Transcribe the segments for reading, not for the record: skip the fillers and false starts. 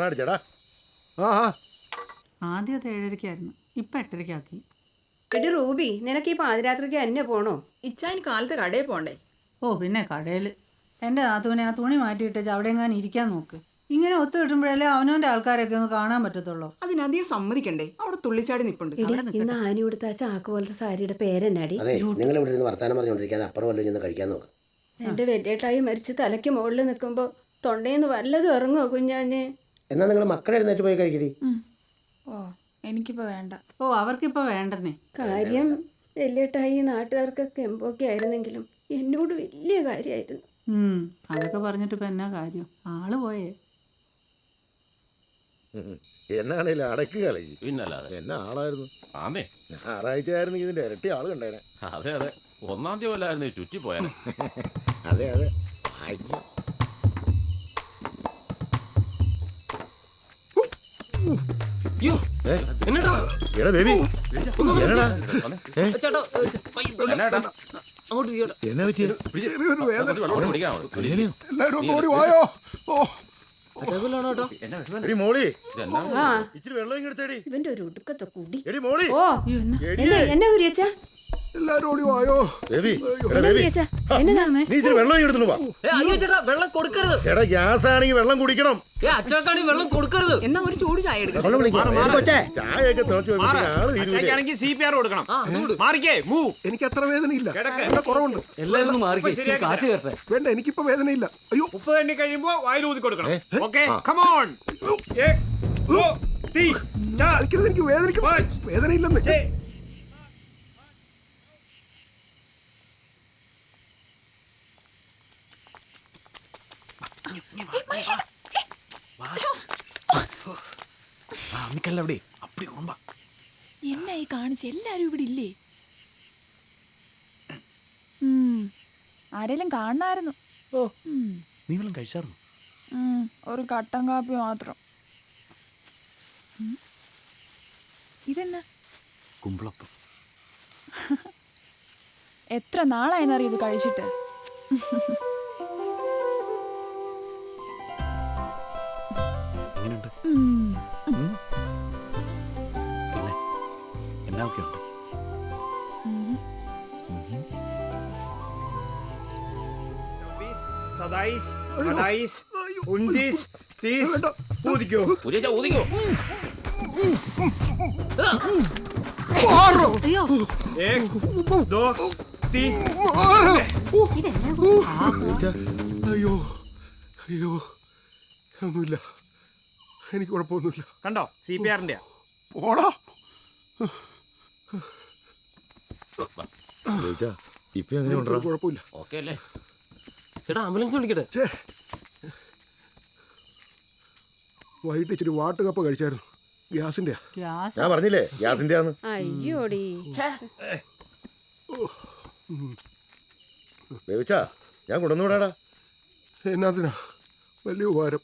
അടിച്ചടാ. ആദ്യം അത് 7:30-ആയിരുന്നു, ഇപ്പം 8:30-ആക്കി. എടി റൂബി, നിനക്ക് ഈ പാതിരാത്രിക്ക് എന്നെ പോണോ? ഇച്ചാൻ കാലത്ത് കടയിൽ പോണ്ടേ? ഓ പിന്നെ കടയിൽ എൻ്റെ നാത്തൂനെ ആ തുണി മാറ്റിയിട്ട് അവിടെ എങ്ങാനും ഇരിക്കാൻ നോക്ക്. ഇങ്ങനെ ഒത്തു കിട്ടുമ്പോഴല്ലേ അവനവൻ്റെ ആൾക്കാരൊക്കെ ഒന്ന് കാണാൻ പറ്റത്തുള്ളൂ. അതിനധികം സമ്മതിക്കണ്ടേ? അവിടെ തുള്ളിച്ചാടി നിപ്പുണ്ട്. ഇന്ന് ആനി കൊടുത്ത ആ ചാക്ക് പോലത്തെ സാരിയുടെ പേരെന്നാടി? അതെ, നിങ്ങൾ ഇവിടെ ഇരുന്ന് വർത്താനം പറഞ്ഞുകൊണ്ടിരിക്കാതെ അപ്പുറം വല്ലതും ചെന്ന് കഴിക്കാൻ നോക്ക്. എന്റെ വലിയേട്ടായി മരിച്ച് തലയ്ക്ക് മുകളിൽ നിൽക്കുമ്പോ തൊണ്ടയിന്ന് വല്ലതും ഇറങ്ങുമോ കുഞ്ഞാഞ്ഞ്? എന്നാ നിങ്ങൾ മക്കളെ എഴുന്നേറ്റ് പോയി കഴിക്കടി. ഓ എനിക്കിപ്പോ വേണ്ട. ഓ അവർക്കിപ്പോൾ വേണ്ടെന്നേ. കാര്യം വലിയേട്ടായി നാട്ടുകാർക്കൊക്കെ എമ്പൊക്കെ ആയിരുന്നെങ്കിലും എന്നോട് വലിയ കാര്യമായിരുന്നു. അതൊക്കെ പറഞ്ഞിട്ട് ഇപ്പം എന്നാ കാര്യം? ആള് പോയേ. എന്നാണേലും അടക്ക് കളി. പിന്നല്ലാതെ എന്നാ ആളായിരുന്നു. ആന്നേ, ഞായറാഴ്ച ആയിരുന്നെങ്കിൽ ഇതിന്റെ ഇരട്ടി ആള് കണ്ടേനെ. അതെ അതെ, 1-ാം തീയതി വല്ലായിരുന്നു ചുറ്റി പോയാനെ. അതെ അതെ. അയ്യോ. എടാ ബേബി, എന്നടാ എന്നാ പറ്റിയ? മോളി ഇച്ചിരി വെള്ളം ഇങ്ങെടുത്തേടി. ഇവന്റെ ഒരു ഉടുക്കത്തെ കുടി. എടി മോളി. ഓ എന്നാ കുരിയച്ചാ? എല്ലാരും ഓടി വായോ. ബേബി, എന്നതാമേ? നീ ഇച്ചിരി വെള്ളം ഇങ്ങെടുത്തു വാ. വെള്ളം കൊടുക്കരുത്. എടാ ഗ്യാസ് ആണെങ്കിൽ വെള്ളം കുടിക്കണം. അച്ഛക്കാണെങ്കിൽ വെള്ളം കൊടുക്കരുത്. എന്നാ ഒരു ചൂട് ചായ എടുക്കാം. ചായയൊക്കെ തിളച്ചു CPR കൊടുക്കണം. എനിക്ക് അത്ര വേദനയില്ല, കുറവുണ്ട്. എല്ലാവരും മാറി കാറ്റ് കയറട്ടെ. വേണ്ട, എനിക്കിപ്പോ വേദനയില്ല. അയ്യോ, 30 എണ്ണി കഴിയുമ്പോ വായിൽ ഊതി കൊടുക്കണം. Okay, come on. എനിക്ക് വേദനയില്ലെന്ന്. എന്നാ ഈ കാണിച്ച് എല്ലാരും ഇവിടെ ഇല്ലേ? ആരെങ്കിലും കാണായിരുന്നു. ഓ, നീ വല്ലതും കഴിച്ചായിരുന്നു? ഒരു കട്ടൻ കാപ്പി മാത്രം. ഇതെന്നാ? കുമ്പളപ്പം. എത്ര നാളായെന്നറിയ ഇത് കഴിച്ചിട്ട്. എങ്ങനെയുണ്ട്? പിന്നെ എല്ലാമൊക്കെ ഉണ്ട്. ഊതിക്കോ. അയ്യോ അയ്യോ, ഒന്നുമില്ല, എനിക്ക് കുഴപ്പമൊന്നുമില്ല. കണ്ടോ CPR-ന്റെ? പോടാ. ഇപ്പൊ എങ്ങനെയുണ്ടോ? കുഴപ്പമില്ല. ഓക്കെ അല്ലേ? ചേട്ടാ ആംബുലൻസ് വിളിക്കട്ടെ. വൈകിട്ട് ഇച്ചിരി വാട്ടുകപ്പ കഴിച്ചായിരുന്നു. ഗ്യാസിന്റെ. ഞാൻ പറഞ്ഞില്ലേ ഗ്യാസിന്റെ ആന്ന്. അയ്യോടി ബേബിച്ചാ, ഞാൻ കൊണ്ടുവന്നുവിടാടാ. എന്നാത്തിനാ? വലിയ ഉപകാരം.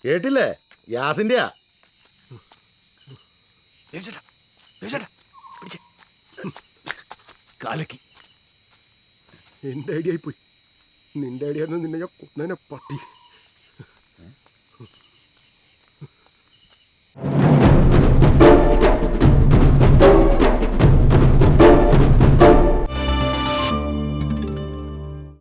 കേട്ടില്ലേ? ഗ്യാസിന്റെയാ. കാലക്കി. എന്റെ ഐഡിയ ആയിപ്പോയി. നിന്റെ ഐഡിയ നിന്നെ ഞാൻ കൊന്നേനെ പട്ടി.